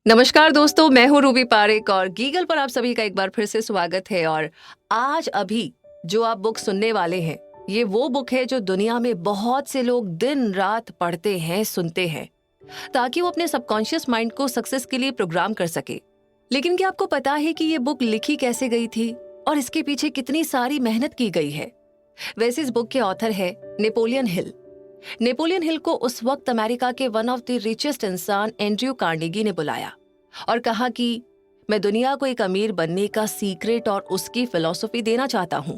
नमस्कार दोस्तों, मैं हूँ रूबी पारेख और गीगल पर आप सभी का एक बार फिर से स्वागत है। और आज अभी जो आप बुक सुनने वाले हैं, ये वो बुक है जो दुनिया में बहुत से लोग दिन रात पढ़ते हैं, सुनते हैं, ताकि वो अपने सबकॉन्शियस माइंड को सक्सेस के लिए प्रोग्राम कर सके। लेकिन क्या आपको पता है कि ये बुक लिखी कैसे गई थी और इसके पीछे कितनी सारी मेहनत की गई है? वैसे इस बुक के ऑथर है नेपोलियन हिल। नेपोलियन हिल को उस वक्त अमेरिका के वन ऑफ द रिचेस्ट इंसान एंड्रयू कार्नेगी ने बुलाया और कहा कि मैं दुनिया को एक अमीर बनने का सीक्रेट और उसकी फिलॉसफी देना चाहता हूं,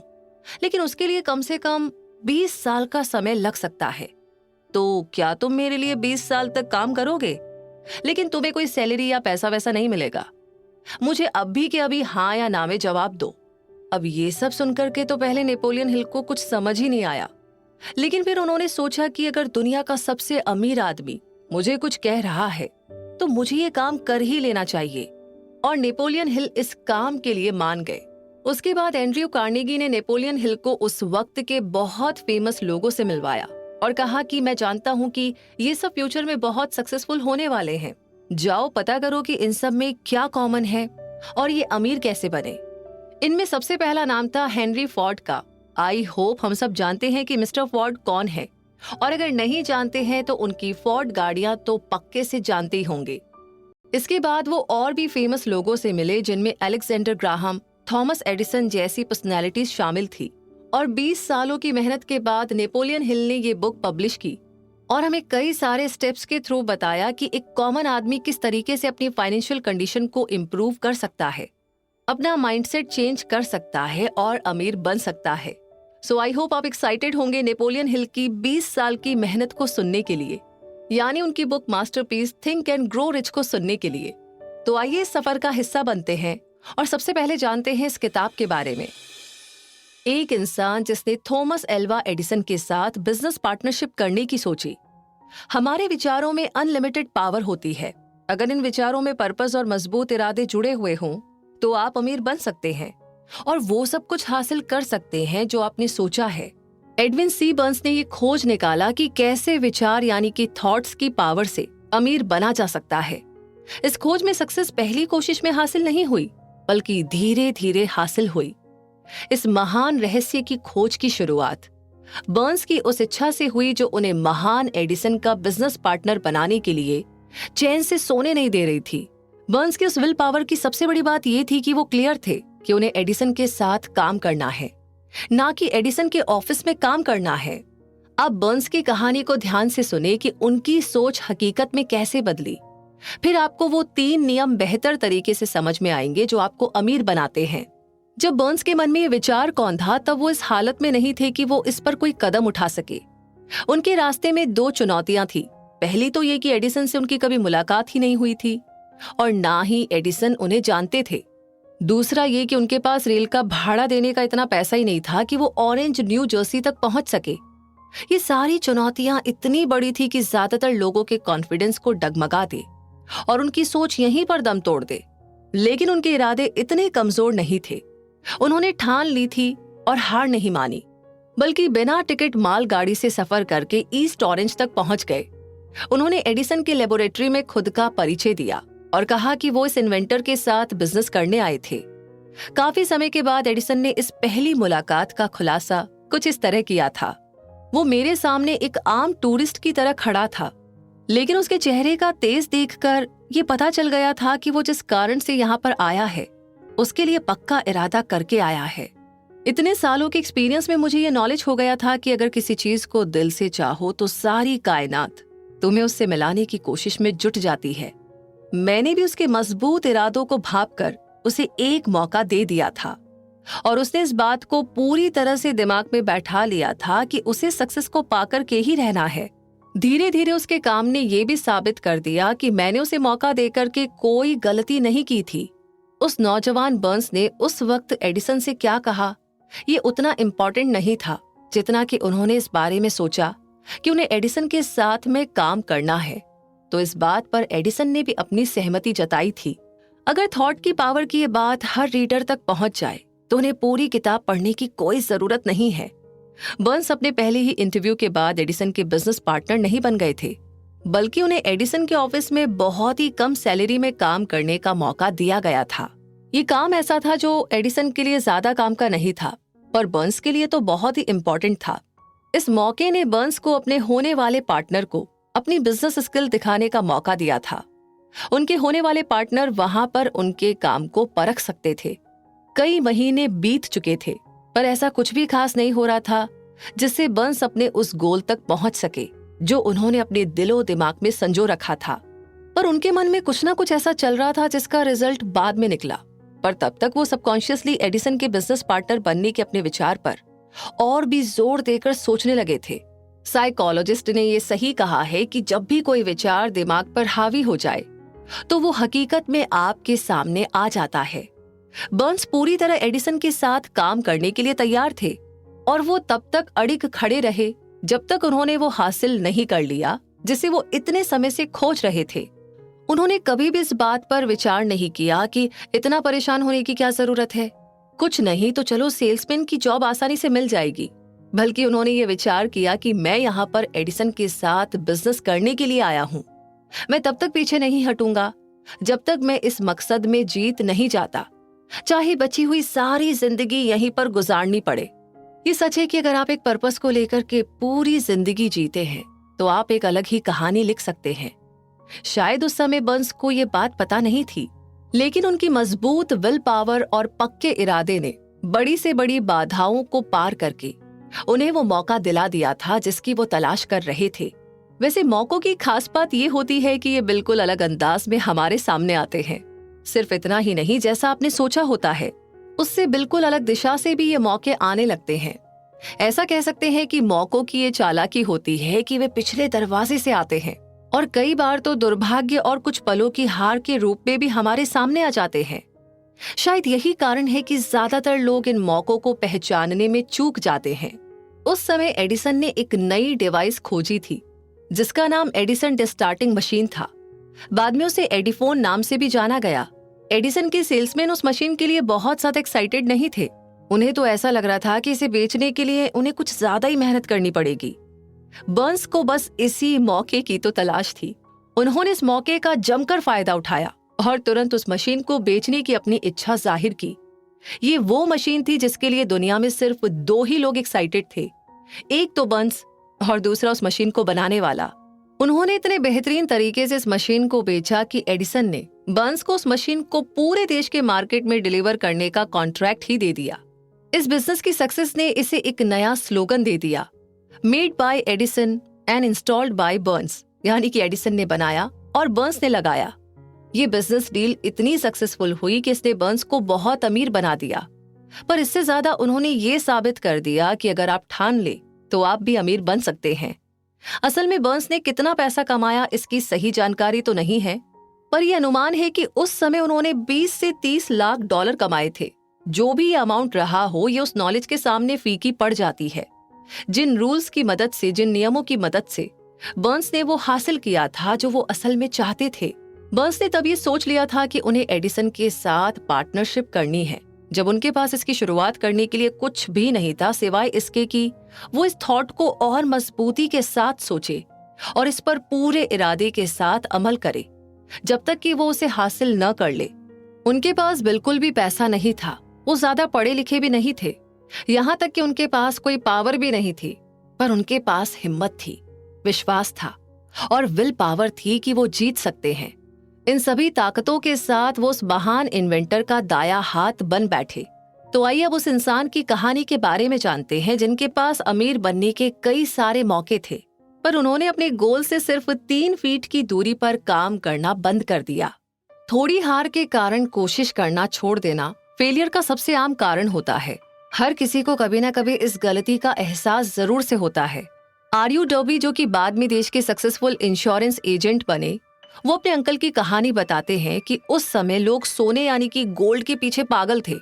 लेकिन उसके लिए कम से कम 20 साल का समय लग सकता है। तो क्या तुम मेरे लिए 20 साल तक काम करोगे? लेकिन तुम्हें कोई सैलरी या पैसा वैसा नहीं मिलेगा। मुझे अभी के अभी हाँ या ना में जवाब दो। अब ये सब सुनकर के तो पहले नेपोलियन हिल को कुछ समझ ही नहीं आया, लेकिन फिर उन्होंने सोचा कि अगर दुनिया का सबसे अमीर आदमी मुझे कुछ कह रहा है तो मुझे ये काम कर ही लेना चाहिए। और नेपोलियन हिल इस काम के लिए मान गए। उसके बाद एंड्रयू कार्नेगी ने नेपोलियन हिल को उस वक्त के बहुत फेमस लोगों से मिलवाया और कहा कि मैं जानता हूं कि ये सब फ्यूचर में बहुत सक्सेसफुल होने वाले हैं। जाओ पता करो कि इन सब में क्या कॉमन है और ये अमीर कैसे बने। इनमें सबसे पहला नाम था हेनरी फोर्ड का। आई होप हम सब जानते हैं कि मिस्टर फोर्ड कौन है, और अगर नहीं जानते हैं तो उनकी फोर्ड गाड़ियां तो पक्के से जानते ही होंगे। इसके बाद वो और भी फेमस लोगों से मिले, जिनमें अलेक्जेंडर ग्राहम, थॉमस एडिसन जैसी पर्सनैलिटीज शामिल थी। और 20 सालों की मेहनत के बाद नेपोलियन हिल ने ये बुक पब्लिश की और हमें कई सारे स्टेप्स के थ्रू बताया कि एक कॉमन आदमी किस तरीके से अपनी फाइनेंशियल कंडीशन को इम्प्रूव कर सकता है, अपना माइंडसेट चेंज कर सकता है और अमीर बन सकता है। सो आई होप आप एक्साइटेड होंगे नेपोलियन हिल की 20 साल की मेहनत को सुनने के लिए, यानी उनकी book masterpiece think and grow rich को सुनने के लिए। तो आइए इस सफर का हिस्सा बनते हैं और सबसे पहले जानते हैं इस किताब के बारे में। एक इंसान जिसने थॉमस एल्वा एडिसन के साथ बिजनेस पार्टनरशिप करने की सोची। हमारे विचारों में अनलिमिटेड पावर होती है। अगर इन विचारों में पर्पस और मजबूत इरादे जुड़े हुए हों तो आप अमीर बन सकते हैं और वो सब कुछ हासिल कर सकते हैं जो आपने सोचा है। एडविन सी बर्न्स ने ये खोज निकाला कि कैसे विचार यानी कि थॉट्स की पावर से अमीर बना जा सकता है। इस खोज में सक्सेस पहली कोशिश में हासिल नहीं हुई, बल्कि धीरे धीरे हासिल हुई। इस महान रहस्य की खोज की शुरुआत बर्न्स की उस इच्छा से हुई जो उन्हें महान एडिसन का बिजनेस पार्टनर बनाने के लिए चैन से सोने नहीं दे रही थी। बर्न्स की उस विल पावर की सबसे बड़ी बात यह थी कि वो क्लियर थे कि उन्हें एडिसन के साथ काम करना है, ना कि एडिसन के ऑफिस में काम करना है। अब बर्न्स की कहानी को ध्यान से सुने कि उनकी सोच हकीकत में कैसे बदली। फिर आपको वो 3 नियम बेहतर तरीके से समझ में आएंगे जो आपको अमीर बनाते हैं। जब बर्न्स के मन में ये विचार कौन था, तब वो इस हालत में नहीं थे कि वो इस पर कोई कदम उठा सके। उनके रास्ते में 2 चुनौतियां थी। पहली तो ये कि एडिसन से उनकी कभी मुलाकात ही नहीं हुई थी और ना ही एडिसन उन्हें जानते थे। दूसरा ये कि उनके पास रेल का भाड़ा देने का इतना पैसा ही नहीं था कि वो ऑरेंज न्यू जर्सी तक पहुंच सके। ये सारी चुनौतियां इतनी बड़ी थी कि ज्यादातर लोगों के कॉन्फिडेंस को डगमगा दे और उनकी सोच यहीं पर दम तोड़ दे। लेकिन उनके इरादे इतने कमजोर नहीं थे। उन्होंने ठान ली थी और हार नहीं मानी, बल्कि बिना टिकट मालगाड़ी से सफर करके ईस्ट ऑरेंज तक पहुंच गए। उन्होंने एडिसन के लेबोरेटरी में खुद का परिचय दिया और कहा कि वो इस इन्वेंटर के साथ बिजनेस करने आए थे। काफी समय के बाद एडिसन ने इस पहली मुलाकात का खुलासा कुछ इस तरह किया था। वो मेरे सामने एक आम टूरिस्ट की तरह खड़ा था, लेकिन उसके चेहरे का तेज देखकर ये पता चल गया था कि वो जिस कारण से यहाँ पर आया है उसके लिए पक्का इरादा करके आया है। इतने सालों के एक्सपीरियंस में मुझे ये नॉलेज हो गया था कि अगर किसी चीज को दिल से चाहो तो सारी कायनात तुम्हें उससे मिलाने की कोशिश में जुट जाती है। मैंने भी उसके मजबूत इरादों को भांपकर उसे एक मौका दे दिया था और उसने इस बात को पूरी तरह से दिमाग में बैठा लिया था कि उसे सक्सेस को पाकर के ही रहना है। धीरे धीरे उसके काम ने यह भी साबित कर दिया कि मैंने उसे मौका देकर के कोई गलती नहीं की थी। उस नौजवान बर्न्स ने उस वक्त एडिसन से क्या कहा ये उतना इम्पोर्टेंट नहीं था जितना कि उन्होंने इस बारे में सोचा कि उन्हें एडिसन के साथ में काम करना है। तो इस बात पर एडिसन ने भी अपनी सहमति जताई थी। अगर थॉट की पावर की ये बात हर रीडर तक पहुंच जाए तो उन्हें पूरी किताब पढ़ने की कोई जरूरत नहीं है। बर्न्स अपने पहले ही इंटरव्यू के बाद एडिसन के बिजनेस पार्टनर नहीं बन गए थे। बल्कि उन्हें एडिसन के ऑफिस में बहुत ही कम सैलरी में काम करने का मौका दिया गया था। ये काम ऐसा था जो एडिसन के लिए ज्यादा काम का नहीं था, पर बर्न्स के लिए तो बहुत ही इम्पोर्टेंट था। इस मौके ने बर्न्स को अपने होने वाले पार्टनर को अपनी बिजनेस स्किल दिखाने का मौका दिया था। उनके होने वाले पार्टनर वहां पर उनके काम को परख सकते थे। कई महीने बीत चुके थे, पर ऐसा कुछ भी खास नहीं हो रहा था जिससे बर्न्स अपने उस गोल तक पहुंच सके जो उन्होंने अपने दिलो दिमाग में संजो रखा था। पर उनके मन में कुछ ना कुछ ऐसा चल रहा था जिसका रिजल्ट बाद में निकला। पर तब तक वो सबकॉन्शियसली एडिसन के बिजनेस पार्टनर बनने के अपने विचार पर और भी जोर देकर सोचने लगे थे। साइकोलॉजिस्ट ने ये सही कहा है कि जब भी कोई विचार दिमाग पर हावी हो जाए तो वो हकीकत में आपके सामने आ जाता है। बर्न्स पूरी तरह एडिसन के साथ काम करने के लिए तैयार थे और वो तब तक अड़िग खड़े रहे जब तक उन्होंने वो हासिल नहीं कर लिया जिसे वो इतने समय से खोज रहे थे। उन्होंने कभी भी इस बात पर विचार नहीं किया कि इतना परेशान होने की क्या जरूरत है, कुछ नहीं तो चलो सेल्समैन की जॉब आसानी से मिल जाएगी। बल्कि उन्होंने ये विचार किया कि मैं यहाँ पर एडिसन के साथ बिजनेस करने के लिए आया हूँ। मैं तब तक पीछे नहीं हटूंगा जब तक मैं इस मकसद में जीत नहीं जाता, चाहे बची हुई सारी जिंदगी यहीं पर गुजारनी पड़े। ये सच है कि अगर आप एक पर्पस को लेकर के पूरी जिंदगी जीते हैं तो आप एक अलग ही कहानी लिख सकते हैं। शायद उस समय बर्न्स को ये बात पता नहीं थी, लेकिन उनकी मजबूत विल पावर और पक्के इरादे ने बड़ी से बड़ी बाधाओं को पार करके उन्हें वो मौका दिला दिया था जिसकी वो तलाश कर रहे थे। वैसे मौकों की खास बात ये होती है कि ये बिल्कुल अलग अंदाज में हमारे सामने आते हैं। सिर्फ इतना ही नहीं, जैसा आपने सोचा होता है उससे बिल्कुल अलग दिशा से भी ये मौके आने लगते हैं। ऐसा कह सकते हैं कि मौकों की ये चालाकी होती है कि वे पिछले दरवाजे से आते हैं और कई बार तो दुर्भाग्य और कुछ पलों की हार के रूप में भी हमारे सामने आ जाते हैं। शायद यही कारण है कि ज्यादातर लोग इन मौकों को पहचानने में चूक जाते हैं। उस समय एडिसन ने एक नई डिवाइस खोजी थी जिसका नाम एडिसन डिस्टार्टिंग मशीन था। बाद में उसे एडिफोन नाम से भी जाना गया। एडिसन के सेल्समैन उस मशीन के लिए बहुत ज्यादा एक्साइटेड नहीं थे। उन्हें तो ऐसा लग रहा था कि इसे बेचने के लिए उन्हें कुछ ज्यादा ही मेहनत करनी पड़ेगी। बर्न्स को बस इसी मौके की तो तलाश थी। उन्होंने इस मौके का जमकर फायदा उठाया और तुरंत उस मशीन को बेचने की अपनी इच्छा जाहिर की। ये वो मशीन थी जिसके लिए दुनिया में सिर्फ 2 ही लोग एक्साइटेड थे, एक तो बर्न्स और दूसरा उस मशीन को बनाने वाला। उन्होंने इतने बेहतरीन तरीके से इस मशीन को बेचा कि एडिसन ने बर्न्स को उस मशीन को पूरे देश के मार्केट में डिलीवर करने का कॉन्ट्रैक्ट ही दे दिया। इस बिजनेस की सक्सेस ने इसे एक नया स्लोगन दे दिया, made by Edison and installed by Burns, यानी कि एडिसन ने बनाया और बर्न्स ने लगाया। ये बिजनेस डील इतनी सक्सेसफुल हुई कि इसने बर्न्स को बहुत अमीर बना दिया, पर इससे ज्यादा उन्होंने ये साबित कर दिया कि अगर आप ठान ले तो आप भी अमीर बन सकते हैं। असल में बर्न्स ने कितना पैसा कमाया इसकी सही जानकारी तो नहीं है, पर यह अनुमान है कि उस समय उन्होंने 20 से 30 लाख डॉलर कमाए थे। जो भी ये अमाउंट रहा हो, ये उस नॉलेज के सामने फीकी पड़ जाती है जिन रूल्स की मदद से, जिन नियमों की मदद से बर्न्स ने वो हासिल किया था जो वो असल में चाहते थे। बर्न्स ने तब ये सोच लिया था कि उन्हें एडिसन के साथ पार्टनरशिप करनी है, जब उनके पास इसकी शुरुआत करने के लिए कुछ भी नहीं था सिवाय इसके कि वो इस थॉट को और मजबूती के साथ सोचे और इस पर पूरे इरादे के साथ अमल करे जब तक कि वो उसे हासिल न कर ले। उनके पास बिल्कुल भी पैसा नहीं था, वो ज्यादा पढ़े लिखे भी नहीं थे, यहाँ तक कि उनके पास कोई पावर भी नहीं थी, पर उनके पास हिम्मत थी, विश्वास था और विल पावर थी कि वो जीत सकते हैं। इन सभी ताकतों के साथ वो उस महान इन्वेंटर का दाया हाथ बन बैठे। तो आइए अब उस इंसान की कहानी के बारे में जानते हैं जिनके पास अमीर बनने के कई सारे मौके थे, पर उन्होंने अपने गोल से सिर्फ 3 फीट की दूरी पर काम करना बंद कर दिया। थोड़ी हार के कारण कोशिश करना छोड़ देना फेलियर का सबसे आम कारण होता है। हर किसी को कभी ना कभी इस गलती का एहसास जरूर से होता है। आरयू डर्बी, जो कि बाद में देश के सक्सेसफुल इंश्योरेंस एजेंट बने, वो अपने अंकल की कहानी बताते हैं कि उस समय लोग सोने यानी कि गोल्ड के पीछे पागल थे।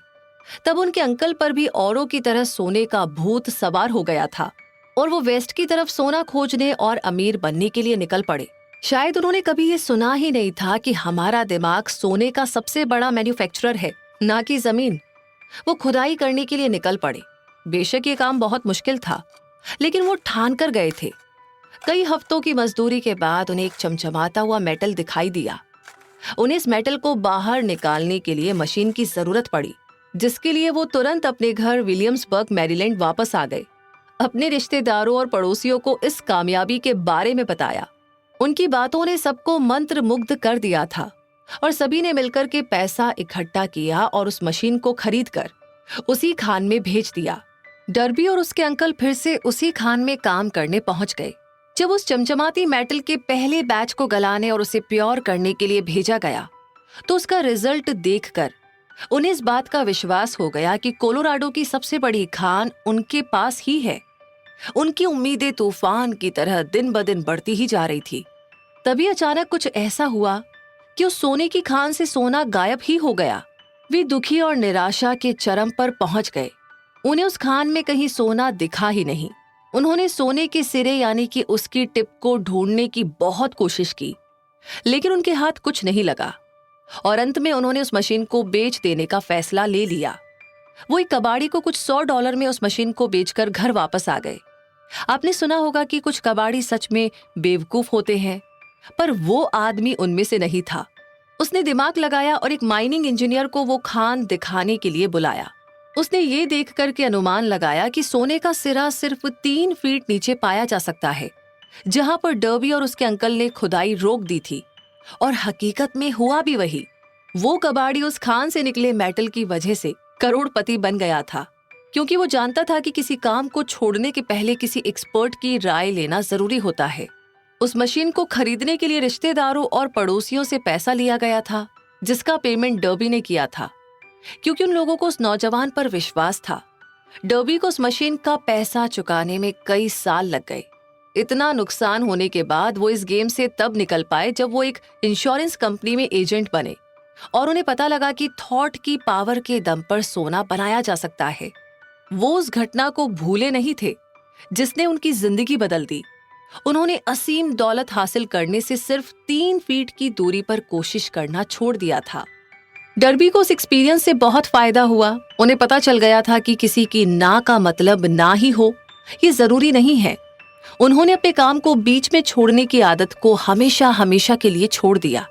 तब उनके अंकल पर भी औरों की तरह सोने का भूत सवार हो गया था और वो वेस्ट की तरफ सोना खोजने और अमीर बनने के लिए निकल पड़े। शायद उन्होंने कभी ये सुना ही नहीं था कि हमारा दिमाग सोने का सबसे बड़ा मैन्युफैक्चरर है, ना कि जमीन। वो खुदाई करने के लिए निकल पड़े। बेशक ये काम बहुत मुश्किल था, लेकिन वो ठान कर गए थे। कई हफ्तों की मजदूरी के बाद उन्हें एक चमचमाता हुआ मेटल दिखाई दिया। उन्हें इस मेटल को बाहर निकालने के लिए मशीन की जरूरत पड़ी, जिसके लिए वो तुरंत अपने घर विलियम्सबर्ग, मैरीलैंड वापस आ गए। अपने रिश्तेदारों और पड़ोसियों को इस कामयाबी के बारे में बताया। उनकी बातों ने सबको मंत्रमुग्ध कर दिया था और सभी ने मिलकर के पैसा इकट्ठा किया और उस मशीन को खरीदकर उसी खान में भेज दिया। डर्बी और उसके अंकल फिर से उसी खान में काम करने पहुंच गए। जब उस चमचमाती मेटल के पहले बैच को गलाने और उसे प्योर करने के लिए भेजा गया, तो उसका रिजल्ट देखकर उन्हें इस बात का विश्वास हो गया कि कोलोराडो की सबसे बड़ी खान उनके पास ही है। उनकी उम्मीदें तूफान की तरह दिन ब दिन बढ़ती ही जा रही थी। तभी अचानक कुछ ऐसा हुआ कि उस सोने की खान से सोना गायब ही हो गया। वे दुखी और निराशा के चरम पर पहुंच गए। उन्हें उस खान में कहीं सोना दिखा ही नहीं। उन्होंने सोने के सिरे यानी कि उसकी टिप को ढूंढने की बहुत कोशिश की, लेकिन उनके हाथ कुछ नहीं लगा और अंत में उन्होंने उस मशीन को बेच देने का फैसला ले लिया। वो एक कबाड़ी को कुछ $100 में उस मशीन को बेचकर घर वापस आ गए। आपने सुना होगा कि कुछ कबाड़ी सच में बेवकूफ होते हैं, पर वो आदमी उनमें से नहीं था। उसने दिमाग लगाया और एक माइनिंग इंजीनियर को वो खान दिखाने के लिए बुलाया। उसने ये देख करके अनुमान लगाया कि सोने का सिरा सिर्फ 3 फीट नीचे पाया जा सकता है, जहां पर डर्बी और उसके अंकल ने खुदाई रोक दी थी। और हकीकत में हुआ भी वही। वो कबाड़ी उस खान से निकले मेटल की वजह से करोड़पति बन गया था, क्योंकि वो जानता था कि किसी काम को छोड़ने के पहले किसी एक्सपर्ट की राय लेना जरूरी होता है। उस मशीन को खरीदने के लिए रिश्तेदारों और पड़ोसियों से पैसा लिया गया था, जिसका पेमेंट डर्बी ने किया था, क्योंकि उन लोगों को उस नौजवान पर विश्वास था। डर्बी को उस मशीन का पैसा चुकाने में कई साल लग गए। इतना नुकसान होने के बाद वो इस गेम से तब निकल पाए जब वो एक इंश्योरेंस कंपनी में एजेंट बने और उन्हें पता लगा कि थॉट की पावर के दम पर सोना बनाया जा सकता है। वो उस घटना को भूले नहीं थे जिसने उनकी जिंदगी बदल दी। उन्होंने असीम दौलत हासिल करने से सिर्फ 3 फीट की दूरी पर कोशिश करना छोड़ दिया था। डर्बी को उस एक्सपीरियंस से बहुत फायदा हुआ। उन्हें पता चल गया था कि किसी की ना का मतलब ना ही हो, ये जरूरी नहीं है। उन्होंने अपने काम को बीच में छोड़ने की आदत को हमेशा हमेशा के लिए छोड़ दिया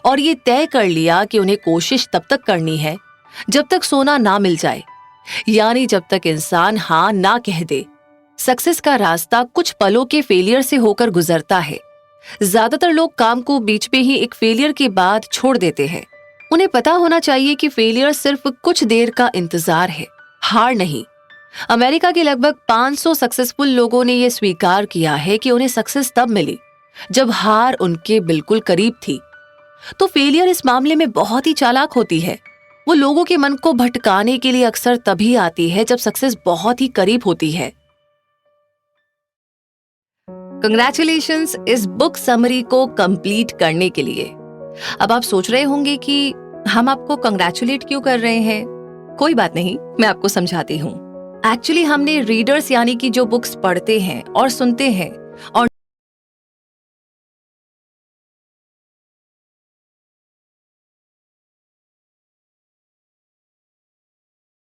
और ये तय कर लिया कि उन्हें कोशिश तब तक करनी है जब तक सोना ना मिल जाए, यानी जब तक इंसान हाँ ना कह दे। सक्सेस का रास्ता कुछ पलों के फेलियर से होकर गुजरता है। ज्यादातर लोग काम को बीच में ही एक फेलियर के बाद छोड़ देते हैं। उन्हें पता होना चाहिए कि फेलियर सिर्फ कुछ देर का इंतजार है, हार नहीं। अमेरिका के लगभग 500 सक्सेसफुल लोगों ने यह स्वीकार किया है कि उन्हें सक्सेस तब मिली जब हार उनके बिल्कुल करीब थी। तो फेलियर इस मामले में बहुत ही चालाक होती है। वो लोगों के मन को भटकाने के लिए अक्सर तभी आती है जब सक्सेस बहुत ही करीब होती है। कंग्रेचुलेशंस इस बुक समरी को कंप्लीट करने के लिए। अब आप सोच रहे होंगे कि हम आपको कंग्रेचुलेट क्यों कर रहे हैं। कोई बात नहीं, मैं आपको समझाती हूँ। एक्चुअली हमने रीडर्स यानी कि जो बुक्स पढ़ते हैं और सुनते हैं और